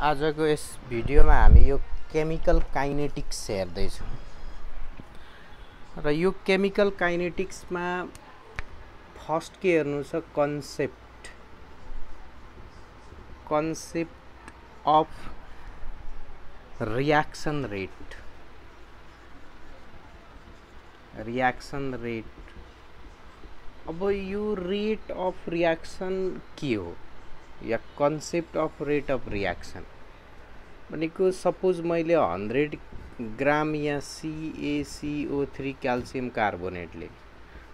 आजको यस भिडियोमा हामी यो केमिकल काइनेटिक्स हेर्दैछौँ र यो केमिकल काइनेटिक्समा फर्स्ट के हेर्नु छ कन्सेप्ट अफ रियाक्सन रेट। अब यो रेट अफ रियाक्सन के हो या concept of rate of reaction भनेको सपोज मैले 100 ग्राम या CaCO3 क्याल्सियम कार्बोनेटले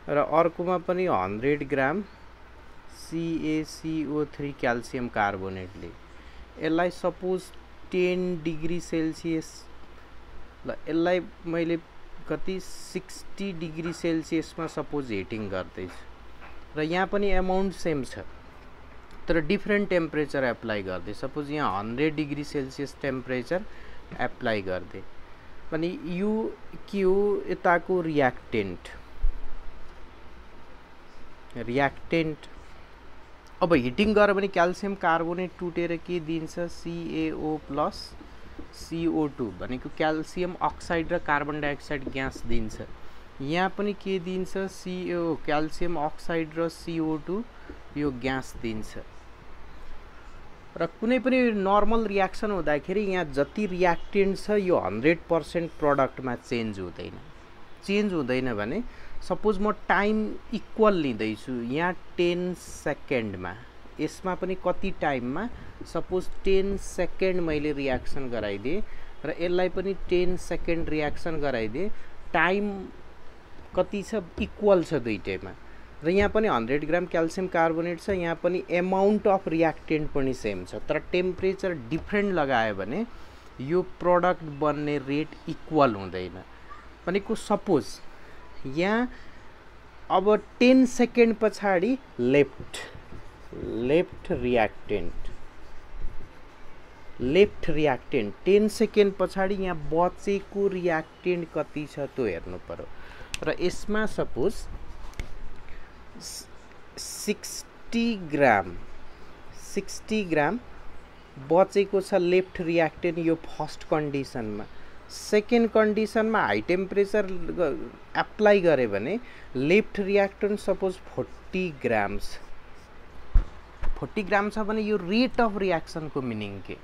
र अर्कोमा पनि 100 ग्राम CaCO3 क्याल्सियम कार्बोनेटले यसलाई सपोज 10 डिग्री सेल्सियस ल यसलाई मैले कति 60 डिग्री सेल्सियसमा सपोज हिटिङ गर्दैछु र यहाँ पनि अमाउन्ट सेम छ तर डिफरेंट टेम्परेचर एप्लाई गर्दै। सपोज यहाँ 100 डिग्री सेल्सियस टेम्परेचर एप्लाई गर्दै भने यो के हो यताको रियाक्टेन्ट अब हिटिङ गर्यो भने क्याल्सियम कार्बोनेट टुटेर के दिन्छ CaO प्लस CO2 भनेको क्याल्सियम अक्साइड र कार्बन डाइअक्साइड ग्यास दिन्छ। यहाँ पनि के दिन्छ CaO क्याल्सियम अक्साइड र CO2 यो ग्यास दिन्छ र कुनै पनि नर्मल रियाक्सन हुँदाखेरि यहाँ जति रियाक्टेन्ट छ यो 100% प्रोडक्टमा चेन्ज हुँदैन भने सपोज म टाइम इक्वल लिँदैछु यहाँ 10 सेकेन्डमा यसमा पनि कति टाइममा सपोज 10 सेकेन्ड मैले रियाक्सन गराइदिएँ र यसलाई पनि 10 सेकेन्ड रियाक्सन गराइदिएँ टाइम कति छ इक्वल छ दुईटैमा र यहाँ पनि 100 ग्राम क्याल्सियम कार्बोनेट छ यहाँ पनि अमाउन्ट अफ रियाक्टेन्ट पनि सेम छ तर टेम्परेचर डिफरेन्ट लगायो भने यो प्रोडक्ट बन्ने रेट इक्वल हुँदैन भनेको सपोज यहाँ अब 10 सेकेन्ड पछाडि लेफ्ट रियाक्टेन्ट 10 सेकेन्ड पछाडि यहाँ बचेको रियाक्टेन्ट कति छ त्यो हेर्नु पर्यो र यसमा सपोज 60 ग्राम बचेको छ लेफ्ट रियाक्टेन्ट यो फर्स्ट कन्डिसनमा। सेकेन्ड कन्डिसनमा हाई टेम्परेचर एप्लाई गरे भने लेफ्ट रियाक्टेन्ट सपोज 40 ग्राम छ भने यो रेट अफ रियाक्सनको मिनिङ के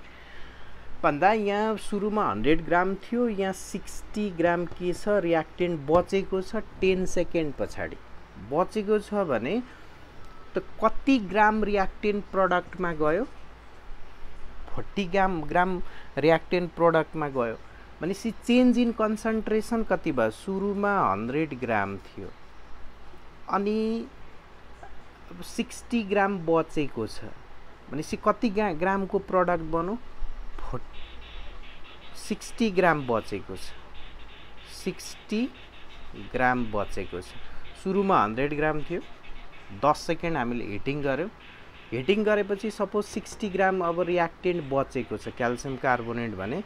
भन्दा यहाँ सुरुमा 100 ग्राम थियो यहाँ 60 ग्राम के छ रियाक्टेन्ट बचेको छ 10 सेकेन्ड पछाडि बचेको छ भने त कति ग्राम रियाक्टेन्ट प्रोडक्टमा गयो 40 ग्राम रियाक्टेन्ट प्रोडक्टमा गयो भनेपछि चेन्ज इन कन्सन्ट्रेसन कति भयो सुरुमा 100 ग्राम थियो अनि 60 ग्राम बचेको छ भनेपछि कति ग्रामको प्रोडक्ट बन्यो 60 ग्राम बचेको छ 60 ग्राम बचेको छ सुरुमा 100 ग्राम थियो 10 सेकेन्ड हामीले हिटिङ गरेपछि सपोज 60 ग्राम अब रियाक्टेन्ट बचेको छ क्याल्सियम कार्बोनेट भने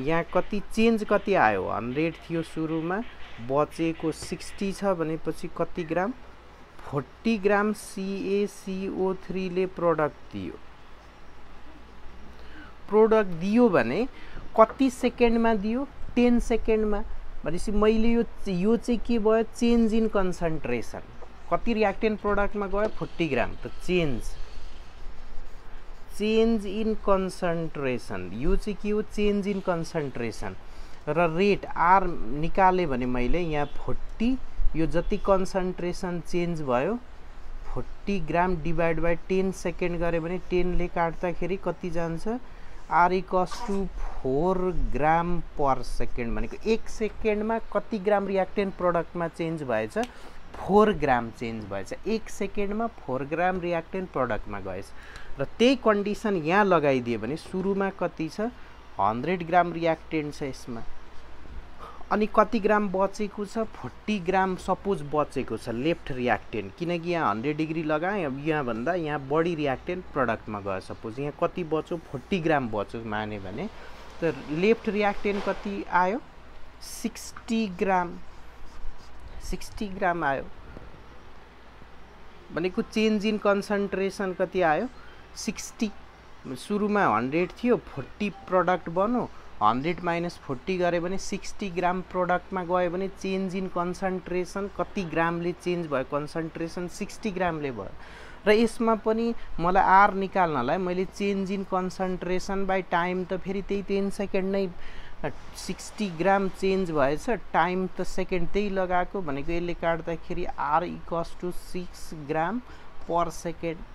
यहाँ कति आयो 100 थियो सुरुमा बचेको 60 छ भनेपछि कति ग्राम 40 ग्राम CaCO3 ले प्रोडक्ट दियो भने कति सेकेन्डमा दियो 10 सेकेन्डमा भनेपछि मैले यो चाहिँ के भयो चेन्ज इन कन्सन्ट्रेसन कति रियाक्टेन्ट प्रोडक्टमा गयो 40 ग्राम त चेन्ज इन कन्सन्ट्रेसन यो चाहिँ के हो चेन्ज इन कन्सन्ट्रेसन र रेट आर निकाले भने मैले यहाँ 40 यो जति कन्सन्ट्रेसन चेन्ज भयो 40 ग्राम डिभाइड बाई 10 सेकेन्ड गरे भने 10 ले काट्दाखेरि कति जान्छ R equals to 4 gram per second भनेको 1 सेकेन्डमा कति ग्राम रियाक्टेन्ट प्रोडक्टमा चेन्ज भएछ 4 ग्राम चेन्ज भएछ 1 सेकेन्डमा 4 ग्राम रियाक्टेन्ट प्रोडक्टमा गएछ र त्यही कन्डिसन यहाँ लगाइदियो भने सुरुमा कति छ 100 ग्राम रियाक्टेन्ट छ यसमा अनि कति ग्राम बचेको छ 40 ग्राम सपोज बचेको छ लेफ्ट रियाक्टेन्ट किनकि यहाँ 100 डिग्री लगाएँ अब यहाँ भन्दा यहाँ बढी रियाक्टेन्ट प्रोडक्टमा गयो सपोज यहाँ कति बच्यो 40 ग्राम बच्यो माने भने त लेफ्ट रियाक्टेन्ट कति आयो 60 ग्राम आयो भनेको चेन्ज इन कन्सन्ट्रेसन कति आयो 60 सुरुमा 100 थियो 40 प्रोडक्ट बन्यो 100 माइनस 40 गरे भने 60 ग्राम प्रोडक्टमा गयो भने चेन्ज इन कन्सन्ट्रेसन कति ग्रामले चेन्ज भयो कन्सन्ट्रेसन 60 ग्रामले भयो र यसमा पनि मलाई आर निकाल्नलाई मैले change in concentration by time त फेरि त्यही 10 सेकेन्ड नै 60 ग्राम चेन्ज भएछ टाइम त सेकेन्ड त्यही लगाएको भनेको यसले काट्दाखेरि R equals to 6 gram per second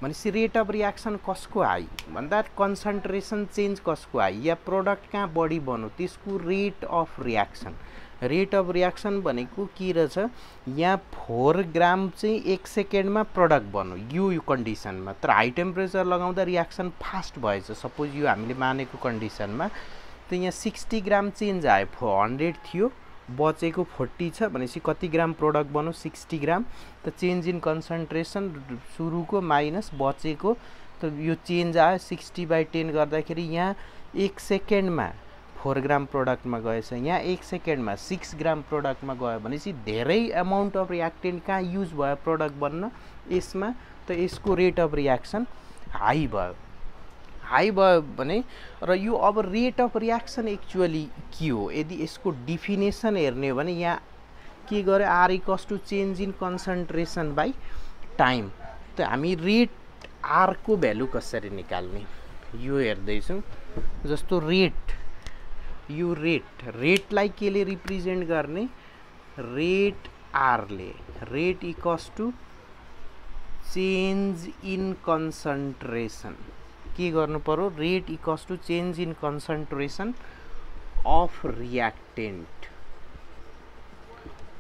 भनेपछि रेट अफ रियाक्सन कसको आयो भन्दा कन्सन्ट्रेसन चेन्ज कसको आयो या प्रोडक्ट कहाँ बढी बन्यो त्यसको रेट अफ रियाक्सन भनेको के रहेछ यहाँ 4 ग्राम चाहिँ 1 सेकेन्डमा प्रोडक्ट बन्यो यो कन्डिसनमा तर हाई टेम्परेचर लगाउँदा रियाक्सन फास्ट भएछ सपोज यो हामीले मानेको कन्डिसनमा त यहाँ 60 ग्राम चेन्ज आयो 100 थियो बचेको 40 छ भनेपछि कति ग्राम प्रोडक्ट बन्यो 60 ग्राम त चेन्ज इन कन्सन्ट्रेसन सुरुको माइनस बचेको त यो चेन्ज आयो 60/10 गर्दाखेरि यहाँ 1 सेकेन्डमा 4 ग्राम प्रोडक्टमा गएछ यहाँ 1 सेकेन्डमा 6 ग्राम प्रोडक्टमा गयो भनेपछि धेरै अमाउन्ट अफ रियाक्टेन्ट कहाँ युज भयो प्रोडक्ट बन्न यसमा त यसको रेट अफ रियाक्सन हाई भयो भने र यो अब रेट अफ रियाक्सन एक्चुअली के हो यदि यसको डिफिनेसन हेर्ने हो भने यहाँ के गर्यो R equals to change in concentration by time त हामी रेट आर को भ्यालु कसरी निकाल्ने यो हेर्दैछौँ जस्तो यो रेटलाई केले रिप्रेजेन्ट गर्ने रेट आरले rate equals to change in concentration के गर्नु पर्यो rate equals to change in concentration of reactant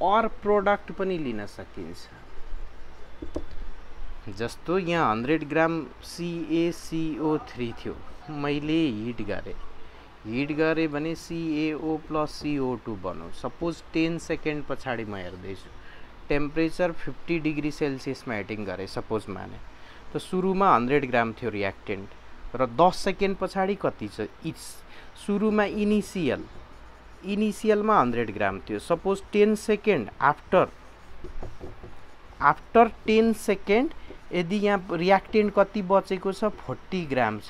और प्रोडक्ट पनि लिन सकिन्छ जस्तो यहाँ 100 ग्राम CaCO3 थियो मैले हिट गरे भने CaO प्लस CO2 बन्यो सपोज 10 सेकेन्ड पछाडि म हेर्दैछु टेम्परेचर 50 डिग्री सेल्सियसमा हिटिङ गरे सपोज माने त सुरुमा 100 ग्राम थियो रियाक्टेन्ट र 10 सेकेन्ड पछाडि कति छ सुरुमा इनिसियलमा 100 ग्राम थियो सपोज 10 सेकेन्ड आफ्टर 10 सेकेन्ड यदि यहाँ रियाक्टेन्ट कति बचेको छ 40 ग्राम छ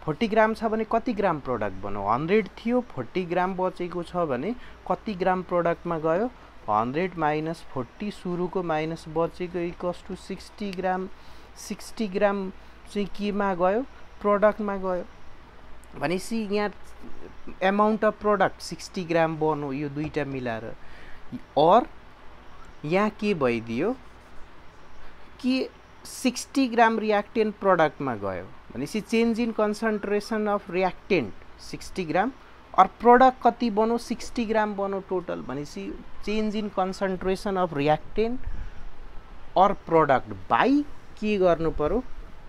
40 ग्राम छ भने कति ग्राम प्रोडक्ट बन्यो 100 थियो 40 ग्राम बचेको छ भने कति ग्राम प्रोडक्टमा गयो 100 माइनस 40 सुरुको माइनस बचेको इक्वल्स टु 60 ग्राम चाहिँ केमा गयो प्रोडक्टमा गयो भनेपछि यहाँ अमाउन्ट अफ प्रोडक्ट 60 ग्राम बन्यो यो दुईटा मिलाएर और यहाँ के भइदियो कि 60 ग्राम रियाक्टेन्ट प्रोडक्टमा गयो भनेपछि change in concentration of reactant 60 ग्राम और प्रोडक्ट कति बन्यो 60 ग्राम बन्यो टोटल भनेपछि change in concentration of reactant और प्रोडक्ट बाई के गर्नु पर्यो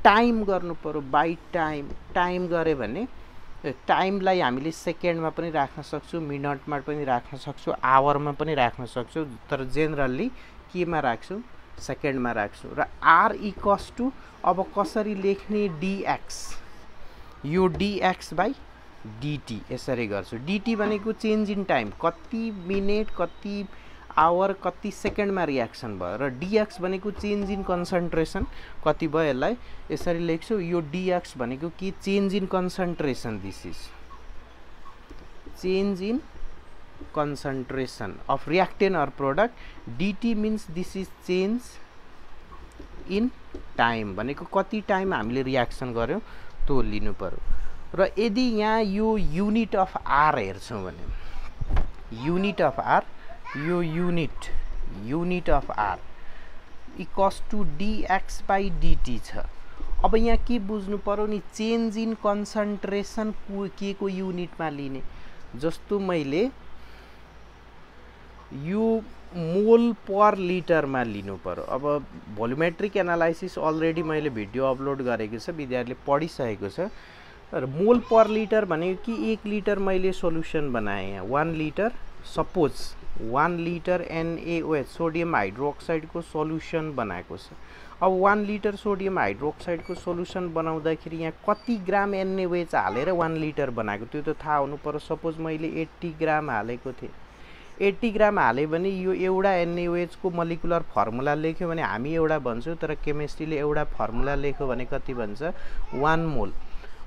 टाइम गर्नु पर्यो बाई टाइम गरे भने टाइमलाई हामीले सेकेन्डमा पनि राख्न सक्छौँ मिनटमा पनि राख्न सक्छौँ आवरमा पनि राख्न सक्छौँ तर जेनरली केमा राख्छौँ सेकेन्डमा राख्छौँ र आर इक्वल्स टु अब कसरी लेख्ने dx यो dx बाई dt यसरी गर्छु dt भनेको चेन्ज इन टाइम कति मिनेट कति आवर कति सेकेन्डमा रियाक्सन भयो र dx भनेको चेन्ज इन कन्सन्ट्रेसन कति भयो यसलाई यसरी लेख्छु यो dx भनेको के change in concentration this is change in concentration of reactant or product dt means this is change in time भनेको कति टाइम हामीले रियाक्सन गर्यौं त्यो लिनु पर्यो र यदि यहाँ यो युनिट अफ आर हेर्छौं भने युनिट अफ आर यो unit of R equals to dx by dt छ अब यहाँ के बुझ्नु पर्यो नि चेन्ज इन कन्सन्ट्रेसन के को युनिटमा लिने जस्तो मैले यो मोल पर लिटरमा लिनु पर्यो अब भोल्युमेट्रिक एनालाइसिस अलरेडी मैले भिडियो अपलोड गरेको छ विद्यार्थीले पढिसकेको छ तर मोल पर लिटर भनेको कि 1 लिटर मैले सोलुसन बनाए यहाँ 1 litre suppose 1 litre NaOH sodium hydroxide को सोलुसन बनाएको छ अब 1 लिटर सोडियम हाइड्रोक्साइड को सोलुसन बनाउँदाखेरि यहाँ कति ग्राम NaOH हालेर 1 लिटर बनाएको त्यो त थाहा हुनु पर्यो सपोज मैले 80 ग्राम हालेको थिए 80 ग्राम हाले भने यो एउटा NaOH को मोलिकुलर फर्मुला लेख्यो भने हामी एउटा भन्छौं तर केमिस्ट्रीले एउटा फर्मुला लेख्यो भने कति भन्छ 1 मोल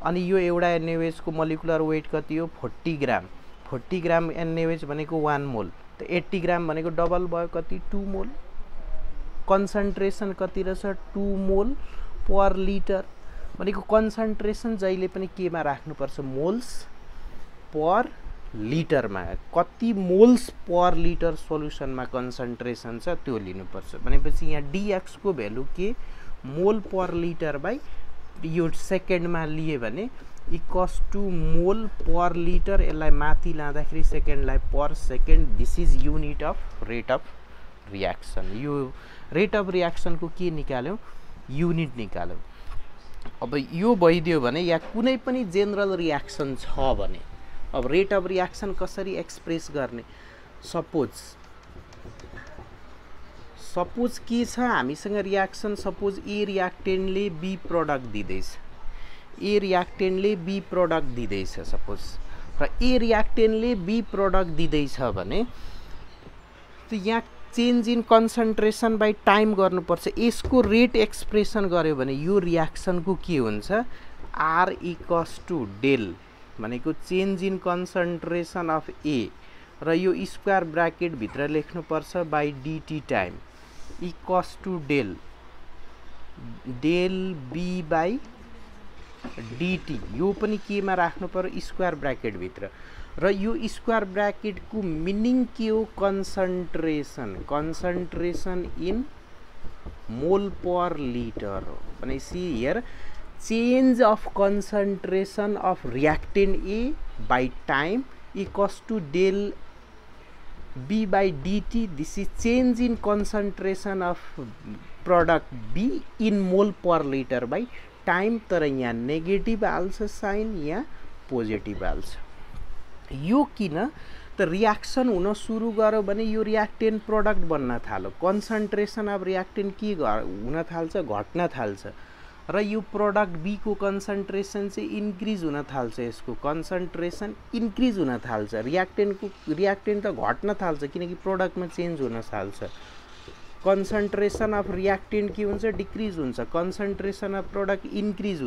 अनि यो एउटा NaOH को मोलिकुलर वेट कति हो 40 ग्राम 40 ग्राम NaOH भनेको 1 मोल त 80 ग्राम भनेको डबल भयो कति 2 मोल कन्सन्ट्रेसन कति रहेछ 2 मोल पर लिटर भनेको कन्सन्ट्रेसन जहिले पनि केमा राख्नुपर्छ मोल्स पर लिटरमा कति मोल्स पर लिटर सोलुसनमा कन्सन्ट्रेसन छ त्यो लिनुपर्छ भनेपछि यहाँ dx को भ्यालु के मोल पर लिटर बाइ यो सेकेन्डमा लिए भने इक्वल्स टु मोल पर लिटर यसलाई माथि लाँदाखेरि सेकेन्डलाई per second this is unit of rate of reaction यो रेट अफ रियाक्सन को के निकाल्यौ युनिट निकाल्यौ अब यो भइदियो भने या कुनै पनि जेनरल रियाक्सन छ भने अब रेट अफ रियाक्सन कसरी एक्सप्रेस गर्ने सपोज के छ हामीसँग रियाक्सन सपोज ए रियाक्टेन्टले बी प्रोडक्ट दिँदैछ सपोज र ए रियाक्टेन्टले बी प्रोडक्ट दिँदैछ भने त यहाँ change in concentration by time गर्नुपर्छ यसको रेट एक्सप्रेसन गर्यो भने यो रियाक्सनको के हुन्छ आर इक्वल्स टु डेल भनेको change in concentration of A र यो स्क्वायर ब्राकेट भित्र लेख्नुपर्छ by dt time equals to del B by dt यो पनि केमा राख्नु पर्यो स्क्वायर ब्राकेट भित्र र यो स्क्वायर ब्राकेट को मिनिङ के हो concentration in mole per litre हो भनेपछि here change of concentration of reactant A by time equals to del B by dt this is change in concentration of product B in mole per litre by time तर यहाँ negative हाल्छ sign यहाँ positive हाल्छ यो किन त reaction हुन सुरु गर्यो भने यो रियाक्टेन्ट प्रोडक्ट बन्न थाल्यो कन्सन्ट्रेसन अफ रियाक्टेन्ट के हुन थाल्छ घट्न थाल्छ र यो प्रोडक्ट बी को कन्सन्ट्रेसन चाहिँ इन्क्रिज हुन थाल्छ यसको कन्सन्ट्रेसन इन्क्रिज हुन थाल्छ रियाक्टेन्ट त घट्न थाल्छ किनकि प्रोडक्टमा चेन्ज हुन थाल्छ कन्सन्ट्रेसन अफ रियाक्टेन्ट के हुन्छ डिक्रिज हुन्छ कन्सन्ट्रेसन अफ प्रोडक्ट इन्क्रिज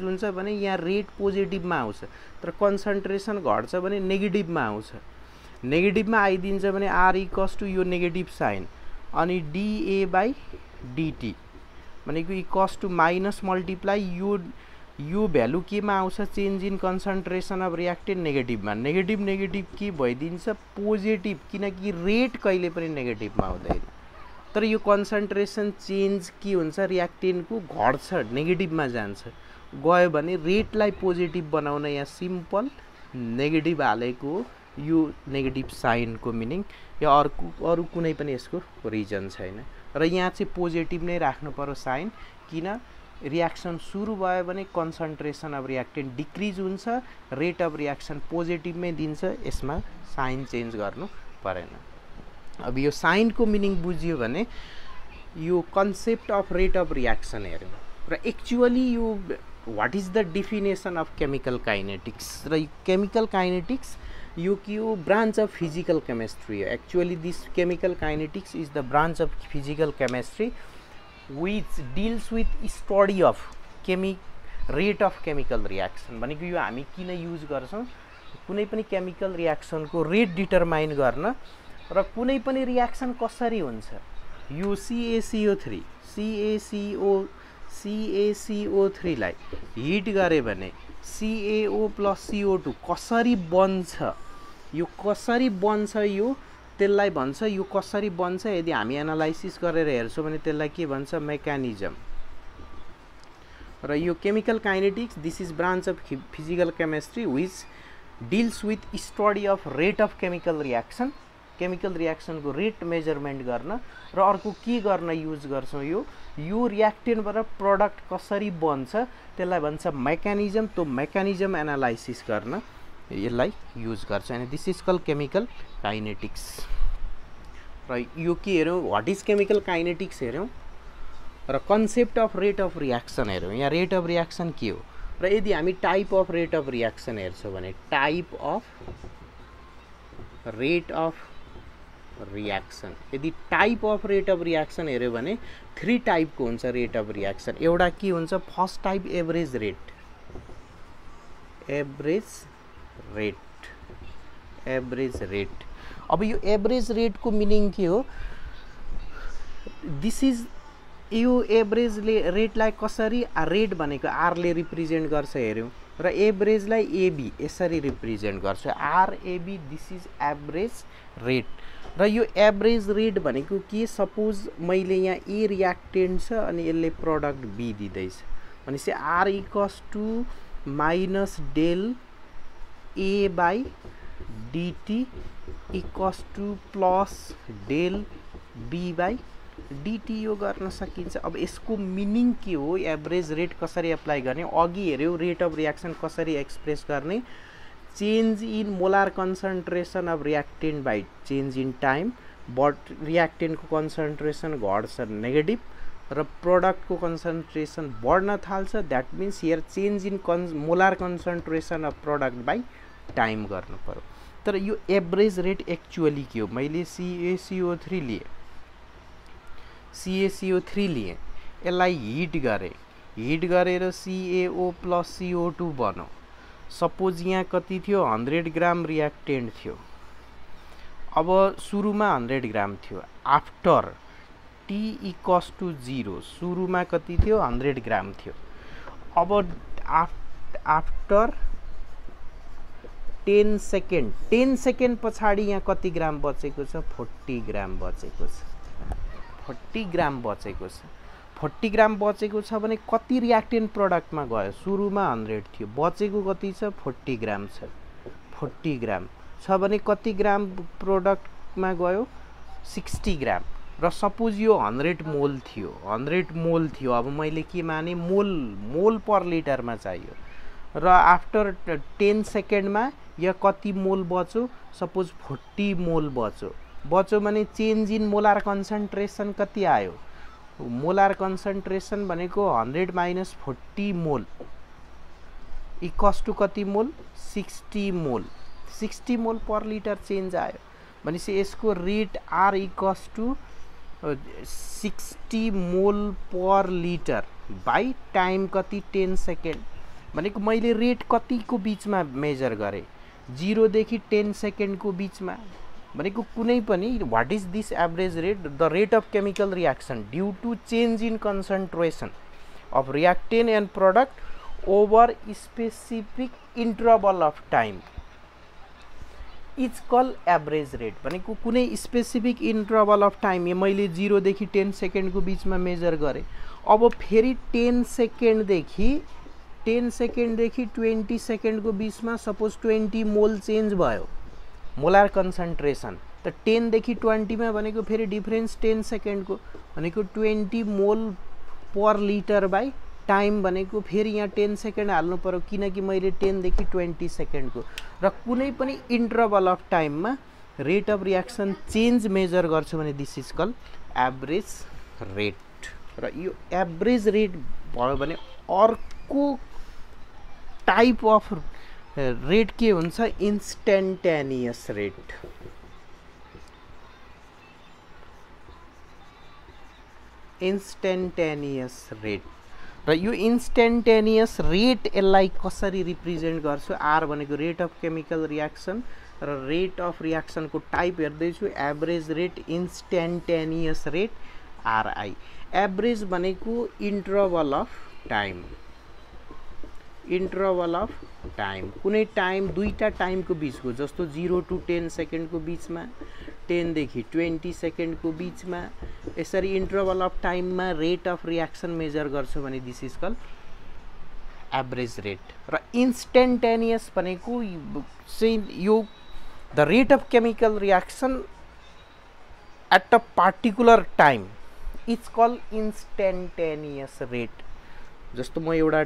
हुन्छ भने यहाँ रेट पोजिटिभमा आउँछ तर कन्सन्ट्रेसन घट्छ भने नेगेटिभमा आउँछ नेगेटिभमा आइदिन्छ भने आर इक्वल्स टु यो नेगेटिभ साइन अनि डीए बाइ dt भनेको इक्वल्स टु माइनस मल्टिप्लाई यो भ्यालु केमा आउँछ change in concentration of reactant नेगेटिभमा नेगेटिभ के भइदिन्छ पोजिटिभ किनकि रेट कहिले पनि नेगेटिभमा हुँदैन तर यो कन्सन्ट्रेसन चेन्ज के हुन्छ रियाक्टेन्टको घट्छ नेगेटिभमा जान्छ गयो भने रेटलाई पोजिटिभ बनाउन यहाँ सिम्पल नेगेटिभ हालेको यो नेगेटिभ साइनको मिनिङ या अरु कुनै पनि यसको रिजन छैन र यहाँ चाहिँ पोजिटिभ नै राख्नु पर्यो साइन किन रियाक्सन सुरु भयो भने कन्सन्ट्रेसन अफ रियाक्टेन्ट डिक्रिज हुन्छ रेट अफ रियाक्सन पोजिटिभमै दिन्छ यसमा साइन चेन्ज गर्नु परेन अब यो साइनको मिनिङ बुझ्यो भने यो concept of rate of reaction हेर्नु र actually yo what is the definition of chemical kinetics र केमिकल काइनेटिक्स यो के हो ब्रान्च अफ फिजिकल केमिस्ट्री हो actually this chemical kinetics is the branch of physical chemistry which deals with study of rate of chemical reaction भनेको यो हामी किन use गर्छौं कुनै पनि केमिकल रियाक्सन को रेट डिटरमाइन गर्न र कुनै पनि रियाक्सन कसरी हुन्छ यो CaCO3 लाई हिट गरे भने CaO + CO2 कसरी बन्छ यो कसरी बन्छ यो त्यसलाई भन्छ यो कसरी बन्छ यदि हामी एनालाइसिस गरेर हेर्छौं भने त्यसलाई के भन्छ मेकानिजम र यो chemical kinetics this is branch of physical chemistry which deals with study of rate of chemical reaction को रेट मेजरमेन्ट गर्न र अर्को के गर्न युज गर्छौं यो रियाक्टेन्टबाट प्रोडक्ट कसरी बन्छ त्यसलाई भन्छ मेकानिजम त्यो मेकानिजम एनालाइसिस गर्न यसलाई युज गर्छ अनि this is called chemical kinetics र यो के हेर्यौं व्हाट इज केमिकल काइनेटिक्स हेर्यौं र concept of rate of reaction हेर्यौं यहाँ रेट अफ रियाक्सन के हो र यदि हामी type of rate of reaction हेर्छौं भने type of rate of reaction यदि type of rate of reaction हेर्यो भने 3 टाइप को हुन्छ रेट अफ रियाक्सन एउटा के हुन्छ first type average rate average rate. अब यो एभरेज रेटको मिनिङ के हो? दिस इज यो एभरेज रेटलाई कसरी रेट भनेको आरले रिप्रेजेन्ट गर्छ हेर्यौं र एभरेजलाई एबी यसरी रिप्रेजेन्ट गर्छ RAB. This is average rate. र यो एभरेज रेट भनेको के? सपोज मैले यहाँ ए रियाक्टेन्ट छ अनि यसले प्रोडक्ट बी दिँदैछ भनेपछि R equals to minus del A by dt equals to plus del B by DT यो गर्न सकिन्छ। अब यसको मिनिङ के हो? एभरेज रेट कसरी एप्लाई गर्ने? अघि हेऱ्यौ रेट अफ रियाक्सन कसरी एक्सप्रेस गर्ने? Change in molar concentration of reactant by change in time. But रियाक्टेन्टको कन्सन्ट्रेसन घट्छ नेगेटिभ र प्रोडक्टको कन्सन्ट्रेसन बढ्न थाल्छ। That means here change in molar concentration of product by time गर्नु पर्यो। तर यो एभरेज रेट एक्चुअली के हो? मैले CaCO3 लिए, CaCO3 लिए, यसलाई हिट गरेर CaO प्लस CO2 बन्यो। सपोज यहाँ कति थियो? 100 ग्राम रियाक्टेन्ट थियो। अब सुरुमा 100 ग्राम थियो। आफ्टर T इक्वल्स टु 0 सुरुमा कति थियो? 100 ग्राम थियो। अब आफ्टर 10 सेकेन्ड पछाडि यहाँ कति ग्राम बचेको छ? 40 ग्राम बचेको छ। 40 ग्राम बचेको छ। 40 ग्राम बचेको छ भने कति रियाक्टेन्ट प्रोडक्टमा गयो? सुरुमा 100 थियो, बचेको कति छ? 40 ग्राम छ। 40 ग्राम छ भने कति ग्राम प्रोडक्टमा गयो? 60 ग्राम। र सपोज यो 100 मोल थियो, 100 मोल थियो। अब मैले के माने? मोल पर लिटरमा चाहियो। र आफ्टर 10 सेकेन्डमा यहाँ कति मोल बच्यो? सपोज 40 मोल बच्यो भने चेन्ज इन मोलार कन्सन्ट्रेसन कति आयो? मोलार कन्सन्ट्रेसन भनेको 100 माइनस 40 मोल इक्वल्स टु कति मोल? 60 मोल। 60 मोल पर लिटर चेन्ज आयो भनेपछि यसको रेट आर इक्वल्स टु 60 मोल पर लिटर बाई टाइम कति? 10 सेकेन्ड। भनेको मैले रेट कतिको बिचमा मेजर गरेँ? 0 देखि 10 सेकेन्डको बिचमा। भनेको कुनै पनि what is this average rate? The rate of chemical reaction due to change in concentration of reactant and product over specific interval of time is call average rate. भनेको कुनै स्पेसिफिक इन्टरभल अफ टाइम मैले 0 देखि 10 सेकेन्डको बिचमा major गरेँ। अब फेरि 10 सेकेन्डदेखि 20 सेकेन्डको बिचमा सपोज 20 मोल चेन्ज भयो मोलार कन्सन्ट्रेसन। त 10 देखि 20 मा भनेको फेरि डिफरेन्स 10 सेकेन्डको भनेको 20 मोल पर लिटर बाई टाइम भनेको फेरि यहाँ 10 सेकेन्ड हाल्नु पर्यो किनकि मैले 10 देखि 20 सेकेन्डको। र कुनै पनि इन्टरभल अफ टाइममा rate of reaction change measure गर्छु भने this is call average rate. र यो एभरेज रेट भयो भने अर्को टाइप अफ रेट के हुन्छ? Instantaneous rate. Instantaneous rate. र यो इन्स्टेन्टेनियस रेट यसलाई कसरी रिप्रेजेन्ट गर्छु? आर भनेको रेट अफ केमिकल रियाक्सन र रेट अफ रियाक्सनको टाइप हेर्दैछु। Average rate, instantaneous rate, R I. Average भनेको interval of time. Interval of time कुनै टाइम दुईटा टाइमको बिचको जस्तो 0 to 10 सेकेन्डको बिचमा, 10 देखि 20 सेकेन्डको बिचमा यसरी इन्टरभल अफ टाइममा रेट अफ रियाक्सन मेजर गर्छु भने this is call average rate. र इन्स्टेन्टेनियस भनेको चाहिँ यो the rate of chemical reaction at a particular time is call instantaneous rate. जस्तो म एउटा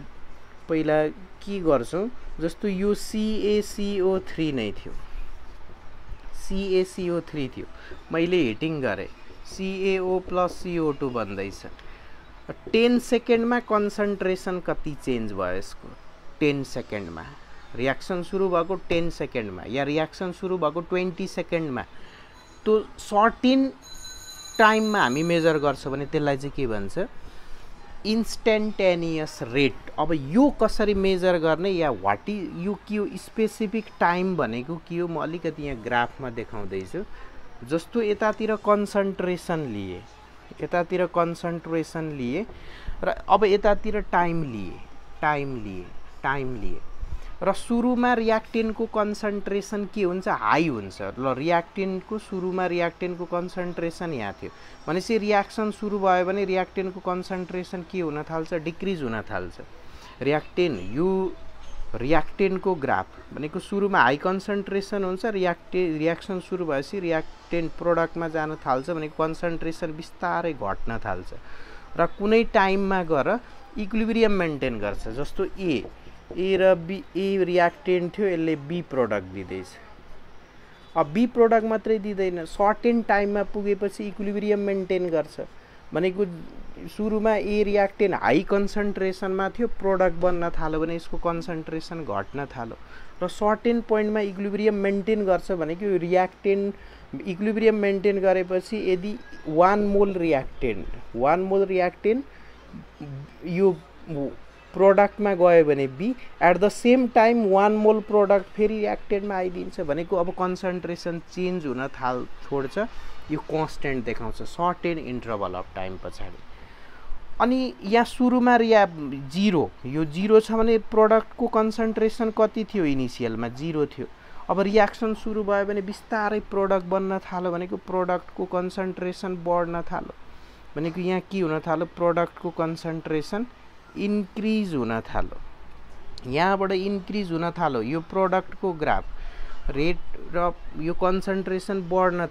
पहिला के गर्छु, जस्तो यो CaCO3 नै थियो, CaCO3 थियो, मैले हिटिङ गरेँ, CaO प्लस CO2 बन्दैछ। 10 सेकेन्डमा कन्सन्ट्रेसन कति चेन्ज भयो यसको? 10 सेकेन्डमा। रियाक्सन सुरु भएको 10 सेकेन्डमा या रियाक्सन सुरु भएको 20 सेकेन्डमा, त्यो सर्टेन टाइममा हामी मेजर गर्छौँ भने त्यसलाई चाहिँ के भन्छ? Instantaneous rate. अब यो कसरी मेजर गर्ने या वाट इज यो के हो स्पेसिफिक टाइम भनेको के हो म अलिकति यहाँ ग्राफमा देखाउँदैछु। जस्तो यतातिर कन्सन्ट्रेसन लिए, यतातिर कन्सन्ट्रेसन लिए र अब यतातिर टाइम लिए र सुरुमा रियाक्टेन्टको कन्सन्ट्रेसन के हुन्छ हाई हुन्छ। ल रियाक्टेन्टको सुरुमा रियाक्टेन्टको कन्सन्ट्रेसन यहाँ थियो भनेपछि रियाक्सन सुरु भयो भने रियाक्टेन्टको कन्सन्ट्रेसन के हुन थाल्छ डिक्रिज हुन थाल्छ। रियाक्टेन्टको ग्राफ भनेको सुरुमा हाई कन्सन्ट्रेसन हुन्छ, रियाक्सन सुरु भएपछि रियाक्टेन्ट प्रोडक्टमा जान थाल्छ भनेको कन्सन्ट्रेसन बिस्तारै घट्न थाल्छ र कुनै टाइममा गएर इक्विलिब्रियम मेन्टेन गर्छ। जस्तो ए र बी, ए रियाक्टेन्ट थियो यसले बी प्रोडक्ट दिँदैछ। अब बी प्रोडक्ट मात्रै दिँदैन, सर्टेन टाइममा पुगेपछि इक्विलिब्रियम मेन्टेन गर्छ भनेको सुरुमा ए रियाक्टेन्ट हाई कन्सन्ट्रेसनमा थियो, प्रोडक्ट बन्न थाल्यो भने यसको कन्सन्ट्रेसन घट्न थाल्यो र सर्टेन पोइन्टमा इक्विलिब्रियम मेन्टेन गर्छ भनेको रियाक्टेन्ट इक्विलिब्रियम मेन्टेन गरेपछि यदि 1 मोल रियाक्टेन्ट यो प्रोडक्टमा गयो भने B at the same time 1 mole product फेरि रियाक्टेन्टमा आइदिन्छ भनेको अब कन्सन्ट्रेसन चेन्ज हुन छोड्छ। यो कन्स्टेन्ट देखाउँछ सर्टेन इन्टरभल अफ टाइम पछाडि। अनि यहाँ सुरुमा जिरो छ भने प्रोडक्टको कन्सन्ट्रेसन कति थियो इनिसियलमा 0 थियो। अब रियाक्सन सुरु भयो भने बिस्तारै प्रोडक्ट बन्न थाल्यो भनेको प्रोडक्टको कन्सन्ट्रेसन बढ्न थाल्यो भनेको यहाँ के हुन थाल्यो प्रोडक्टको कन्सन्ट्रेसन इन्क्रिज हुन थाल्यो, यहाँबाट इन्क्रिज हुन थाल्यो। यो प्रोडक्टको ग्राफ रेट र यो कन्सन्ट्रेसन बढ्न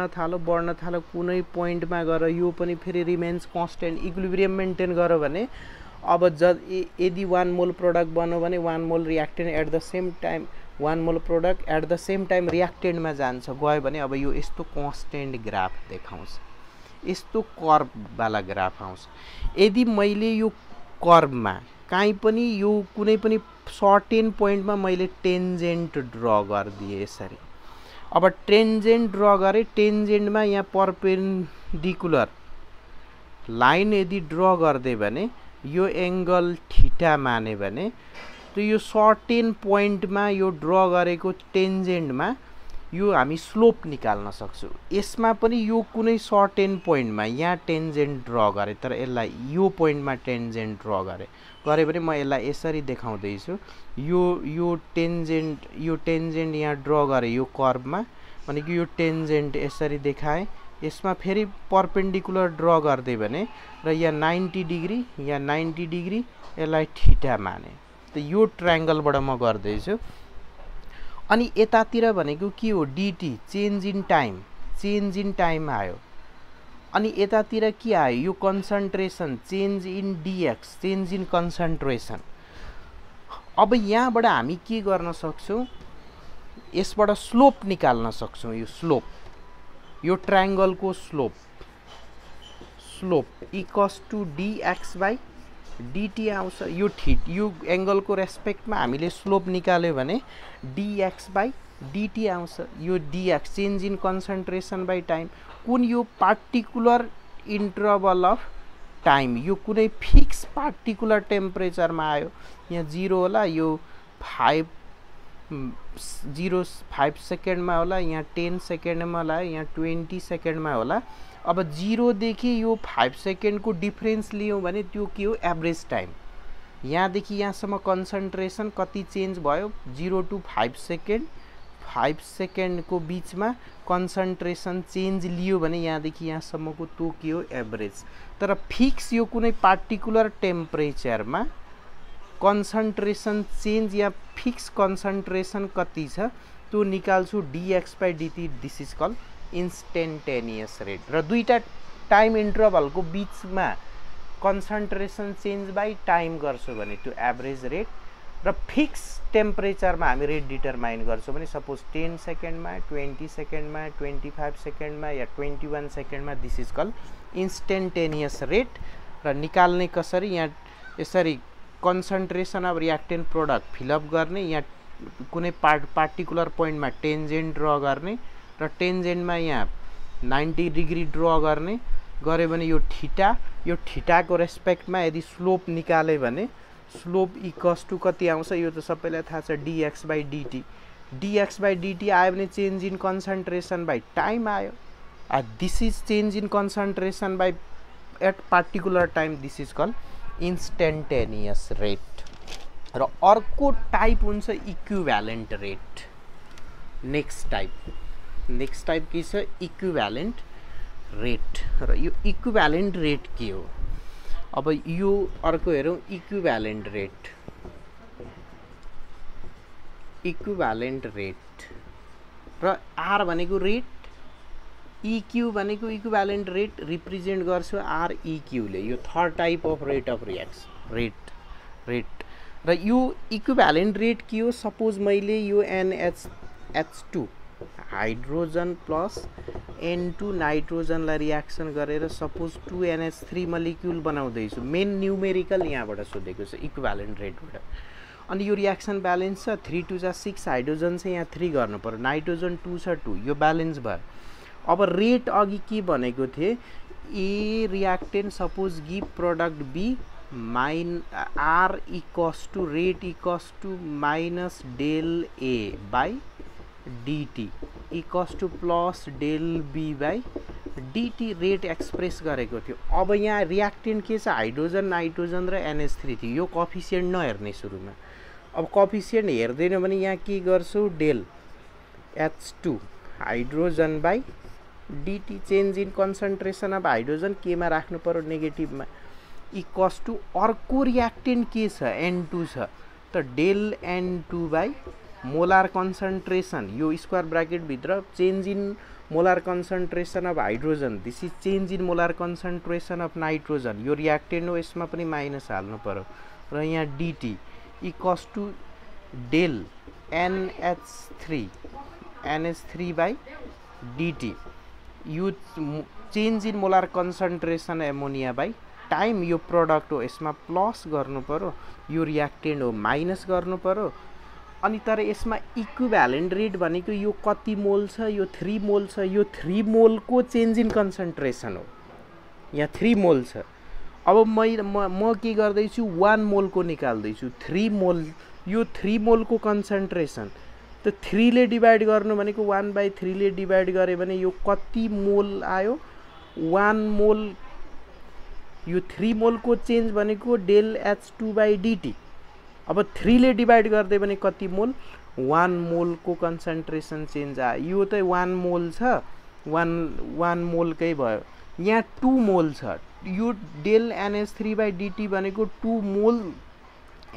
थाल्यो कुनै पोइन्टमा गएर यो पनि फेरि रिमेन्स कन्स्टेन्ट इक्विलिब्रियम मेन्टेन गर्यो भने अब यदि 1 मोल प्रोडक्ट बन्यो भने 1 mole reactant at the same time 1 mole product at the same time रियाक्टेन्टमा गयो भने अब यो यस्तो कन्स्टेन्ट ग्राफ देखाउँछ, यस्तो कर्भवाला ग्राफ आउँछ। यदि मैले यो कर्भमा काहीँ पनि यो कुनै पनि सर्टेन पोइन्टमा मैले टेन्जेन्ट ड्र गरिदिएँ यसरी। अब टेन्जेन्ट ड्र गरेँ, टेन्जेन्टमा यहाँ परपेन्डिकुलर लाइन यदि ड्र गरिदिए भने यो एङ्गल थीटा माने भने त यो सर्टेन पोइन्टमा यो ड्र गरेको टेन्जेन्टमा यो हामी स्लोप निकाल्न सक्छौँ। यसमा पनि यो कुनै सर्टेन पोइन्टमा यहाँ टेन्जेन्ट ड्र गरेँ तर यसलाई यो पोइन्टमा टेन्जेन्ट ड्र गरेँ भने म यसलाई यसरी देखाउँदैछु। यो टेन्जेन्ट यहाँ ड्र गरेँ यो कर्भमा भनेको यो टेन्जेन्ट यसरी देखाएँ। यसमा फेरि परपेन्डिकुलर ड्र गरिदियो भने र यहाँ 90 डिग्री यसलाई थीटा माने त यो ट्रायङ्गलबाट म गर्दैछु। अनि यतातिर भनेको के हो डिटी चेन्ज इन टाइम आयो। अनि यतातिर के आयो यो concentration change in dx change in concentration. अब यहाँबाट हामी के गर्न सक्छौँ यसबाट स्लोप निकाल्न सक्छौँ। यो ट्रायङ्गलको slope equals to dx by dt आउँछ। यो एङ्गलको रेस्पेक्टमा हामीले स्लोप निकाल्यो भने डिएक्स बाई डिटी आउँछ। यो dx change in concentration by time कुन यो पार्टिकुलर इन्टरभल अफ टाइम यो कुनै फिक्स पार्टिकुलर टेम्परेचरमा आयो। यहाँ 0 होला, यो 5 सेकेन्डमा होला, यहाँ 10 सेकेन्डमा होला, यहाँ 20 सेकेन्डमा होला। अब 0 देखि यो 5 सेकेन्डको डिफरेन्स लियौँ भने त्यो के हो एभरेज टाइम। यहाँदेखि यहाँसम्म कन्सन्ट्रेसन कति चेन्ज भयो 0 to 5 सेकेन्ड, 5 सेकेन्डको बिचमा कन्सन्ट्रेसन चेन्ज लियो भने यहाँदेखि यहाँसम्मको त्यो के हो एभरेज। तर फिक्स यो कुनै पार्टिकुलर टेम्परेचरमा कन्सन्ट्रेसन चेन्ज या फिक्स कन्सन्ट्रेसन कति छ त्यो निकाल्छु dx by dt. This is call instantaneous rate. र दुईटा टाइम इन्टरभलको बिचमा कन्सन्ट्रेसन चेन्ज बाई टाइम गर्छौँ भने त्यो एभरेज रेट। र फिक्स टेम्परेचरमा हामी रेट डिटरमाइन गर्छौँ भने सपोज 10 सेकेन्डमा, 20 सेकेन्डमा, 25 सेकेन्डमा या 21 सेकेन्डमा। This is call instantaneous rate. र निकाल्ने कसरी यहाँ यसरी concentration of reactant product fill up गर्ने, यहाँ कुनै पार्टिकुलर पोइन्टमा टेन्जेन्ट ड्र गर्ने र टेन्जेन्टमा यहाँ 90 डिग्री ड्र गर्ने गरे भने यो थीटाको रेस्पेक्टमा यदि स्लोप निकाले भने स्लोप इक्वल्स टु कति आउँछ यो त सबैलाई थाहा छ dx by dt dx by dt आयो भने change in concentration by time आयो this is change in concentration by at particular time this is called instantaneous rate र अर्को टाइप हुन्छ इक्विभ्यालेन्ट रेट नेक्स्ट टाइप के छ इक्विभ्यालेन्ट रेट र यो इक्विभ्यालेन्ट रेट के हो अब यो अर्को हेरौँ इक्विभ्यालेन्ट रेट र आर भनेको रेट इक्यू भनेको इक्विभ्यालेन्ट रेट रिप्रेजेन्ट गर्छ आर इक्यू ले यो third type of rate of reaction rate र यो इक्विभ्यालेन्ट रेट के हो सपोज मैले यो NH2 हाइड्रोजन प्लस N2 नाइट्रोजनलाई रिएक्सन गरेर सपोज 2NH3 मलिक्युल बनाउँदैछु मेन न्युमेरिकल यहाँबाट सोधेको छ इक्विभ्यालेन्ट रेटबाट अनि यो रिएक्सन ब्यालेन्स छ 3 2 जा 6 हाइड्रोजन चाहिँ यहाँ 3 गर्नु पर्यो नाइट्रोजन 2 छ 2 यो ब्यालेन्स भयो अब रेट अघि के भनेको थिए A reactant suppose give product B R equals to rate equals to minus del A by dt equals to plus del B by dt rate express गरेको थियो अब यहाँ रिएक्टेन्ट के छ हाइड्रोजन नाइट्रोजन र NH3 थियो यो कोफिसिएन्ट नहेर्ने सुरुमा अब कोफिसिएन्ट हेर्दैन भने यहाँ के गर्छु del H2 hydrogen by dt change in concentration of hydrogen केमा राख्नु पर्यो नेगेटिभमा इक्वल्स टु अर्को रिएक्टेन्ट के छ N2 छ त del N2 by molar concentration यो स्क्वायर ब्राकेट भित्र change in molar concentration of hydrogen this is change in molar concentration of nitrogen यो रिएक्टेन्ट हो यसमा पनि माइनस हाल्नु पर्यो र यहाँ dt equals to del NH3 by dt यो change in molar concentration ammonia by time यो प्रोडक्ट हो यसमा प्लस गर्नु पर्यो यो रिएक्टेन्ट हो माइनस गर्नु पर्यो अनि तर यसमा इक्विभ्यालेन्ट रेट भनेको यो कति मोल छ यो 3 मोल छ यो 3 मोलको चेन्ज इन कन्सन्ट्रेसन हो यहाँ 3 मोल छ अब म के गर्दैछु 1 मोलको निकाल्दैछु 3 मोल यो 3 मोलको कन्सन्ट्रेसन त 3 ले डिभाइड गर्नु भनेको 1/3 ले डिभाइड गरे भने यो कति मोल आयो 1 मोल यो 3 मोलको चेन्ज भनेको डेल H2 बाई dt अब 3 ले डिभाइड गर्दै भने कति मोल 1 मोलको कन्सन्ट्रेसन चेन्ज आयो यो त 1 मोल छ 1 मोलकै भयो यहाँ 2 मोल छ यो डेल NH3 बाई dt भनेको 2 मोल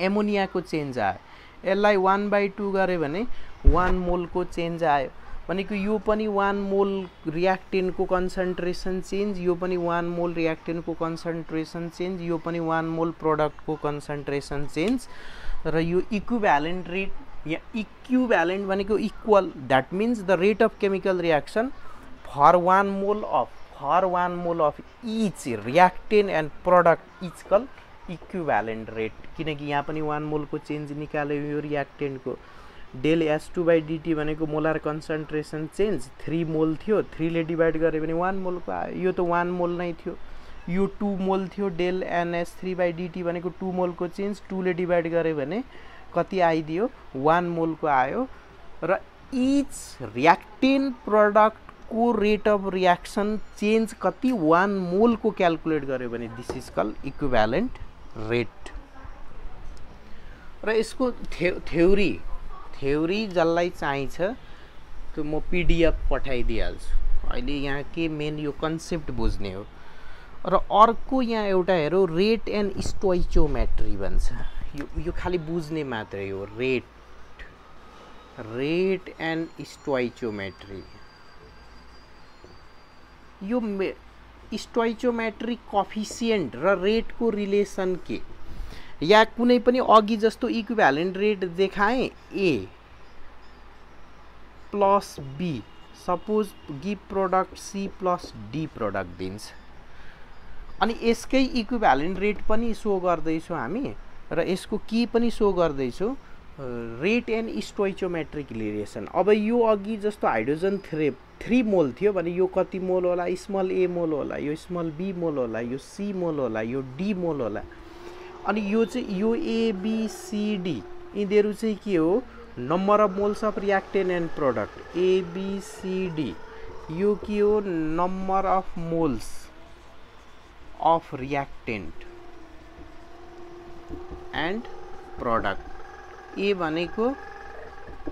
एमोनियाको चेन्ज आयो यसलाई 1/2 गरे भने 1 मोलको चेन्ज आयो भनेको यो पनि 1 मोल रिएक्टेन्टको कन्सन्ट्रेसन चेन्ज यो पनि 1 मोल रिएक्टेन्टको कन्सन्ट्रेसन चेन्ज यो पनि 1 मोल प्रोडक्टको कन्सन्ट्रेसन चेन्ज र यो इक्विभ्यालेन्ट रेट या इक्विभ्यालेन्ट भनेको equal that means the rate of chemical reaction for 1 mole of each reactant and product is call equivalent rate किनकि यहाँ पनि 1 मोलको चेन्ज निकाल्यो यो रिएक्टेन्टको डेल H2 बाई dt भनेको मोलार कन्सन्ट्रेसन चेन्ज 3 मोल थियो 3 ले डिभाइड गरे भने 1 मोलको आयो यो त 1 मोल नै थियो यो 2 मोल थियो डेल NH3 बाई dt भनेको 2 मोलको चेन्ज 2 ले डिभाइड गरे भने कति आइदियो 1 मोलको आयो र इच रिएक्टेन्ट प्रोडक्टको रेट अफ रिएक्सन चेन्ज कति 1 मोलको क्याल्कुलेट गर्यो भने this is called equivalent rate र यसको थ्योरी जसलाई चाहिन्छ त्यो म PDF पठाइदिइहाल्छु अहिले यहाँ के मेन यो कन्सेप्ट बुझ्ने हो र अर्को यहाँ एउटा हेरौँ रेट एन्ड स्टोइचियोमेट्री भन्छ यो खाली बुझ्ने मात्रै हो रेट एन्ड स्टोइचियोमेट्री यो स्टोइचियोमेट्री कोफिसिएन्ट र रेटको रिलेसन के या कुनै पनि अघि जस्तो इक्विभ्यालेन्ट रेट देखाएँ A plus B suppose give product C plus D product दिन्छ अनि यसकै इक्विभ्यालेन्ट रेट पनि सो गर्दैछौँ हामी र यसको के पनि सो गर्दैछौँ रेट एन्ड स्टोइचियोमेट्रिक रिलेसन अब यो अघि जस्तो हाइड्रोजन 3 मोल थियो भने यो कति मोल होला, स्मल ए मोल होला, यो स्मल बी मोल होला, यो सी मोल होला, यो डी मोल होला। अनि यो चाहिँ यो ए बी सी डी यिनीहरू चाहिँ के हो, number of moles of reactant and product. A B C D यो के हो, number of moles of reactant and product. A भनेको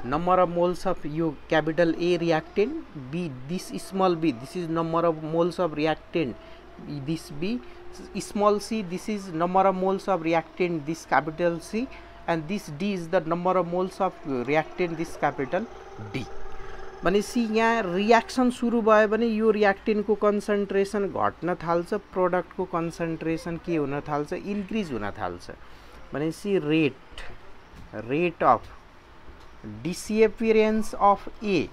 नम्बर अफ मोल्स अफ यो capital A reactant, B this small B this is number of moles of reactant, this B small C this is number of moles of reactant this capital C, and this D is the number of moles of reactant this capital D. भनेपछि यहाँ reaction सुरु भयो भने यो रिएक्टेन्टको concentration घट्न थाल्छ, प्रोडक्टको concentration के हुन थाल्छ, इन्क्रिज हुन थाल्छ। भनेपछि रेट अफ डिसएपियरेन्स अफ ए,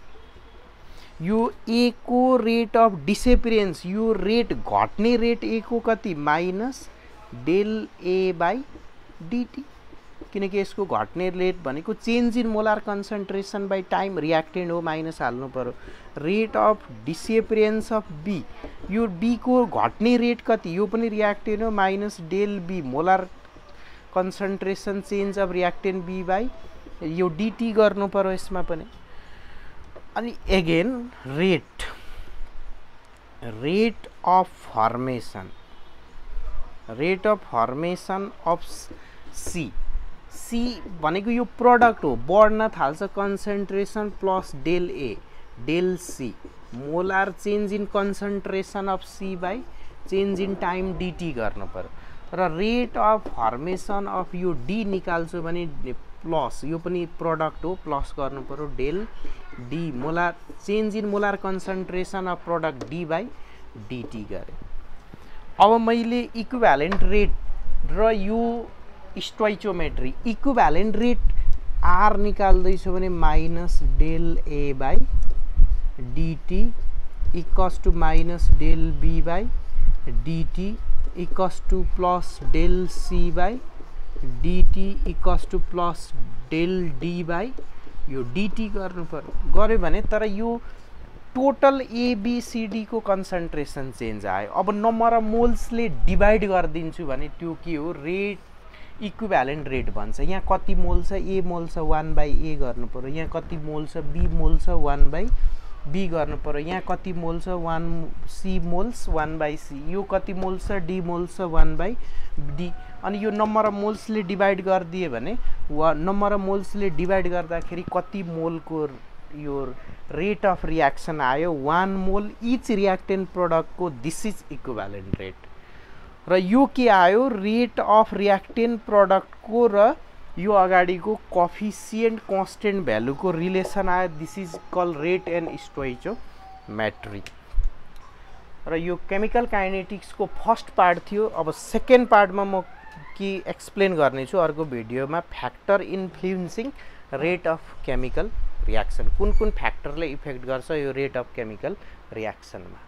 यो ए को रेट अफ डिसएपियरेन्स, यो रेट घट्ने रेट ए को कति, minus del A by dt, किनकि यसको घट्ने रेट भनेको change in molar concentration by time, reactant हो माइनस हाल्नु पर्यो। Rate of disappearance of B, यो बी को घट्ने रेट कति, यो पनि रिएक्टेन्ट हो minus del B molar concentration change of reactant B by यो डिटी गर्नु पर्यो यसमा पनि। अनि again rate of formation of C भनेको यो प्रोडक्ट हो, बढ्न थाल्छ concentration plus del A del C, molar change in concentration of C by change in time dt गर्नु पर्यो। र रेट अफ फर्मेसन अफ यो डी निकाल्छु भने प्लस, यो पनि प्रोडक्ट हो, प्लस गर्नु पर्यो del D, molar change in molar concentration of product D by dt गरेँ। अब मैले इक्विभ्यालेन्ट रेट र यो स्टोइचोमेट्री इक्विभ्यालेन्ट रेट आर निकाल्दैछु भने minus del A by dt equals to minus del B by dt equals to plus del C by dt equals to plus del D by यो dt गर्नु पर्यो। गऱ्यो भने तर यो टोटल एबीसीडी को कन्सन्ट्रेसन चेन्ज आयो। अब नम्बर अफ मोल्सले डिभाइड गरिदिन्छु भने त्यो के हो, रेट इक्विभ्यालेन्ट रेट भन्छ। यहाँ कति मोल छ, ए मोल छ 1/a गर्नु पर्यो। यहाँ कति मोल छ, बी मोल छ 1/b गर्नु पर्यो। यहाँ कति मोल छ, 1c मोल्स 1/c। यो कति मोल छ, डी मोल छ 1/d। अनि यो नम्बर अफ मोल्सले डिभाइड गरिदिए भने नम्बर अफ मोल्सले डिभाइड गर्दाखेरि कति मोलको यो रेट अफ रिएक्सन आयो, 1 मोल इच रिएक्टेन्ट प्रोडक्टको, दिस इज इक्विभ्यालेन्ट रेट। र यो के आयो, रेट अफ रिएक्टेन्ट प्रोडक्टको र यो अगाडिको कोफिसिएन्ट कन्स्टेन्ट भ्यालुको रिलेसन आयो, this is call rate and stoichiometry. र यो केमिकल काइनेटिक्सको फर्स्ट पार्ट थियो। अब सेकेन्ड पार्टमा म के एक्सप्लेन गर्नेछु अर्को भिडियोमा, factor influencing rate of chemical reaction, कुन कुन फ्याक्टरले इफेक्ट गर्छ यो रेट अफ केमिकल रिएक्सनमा।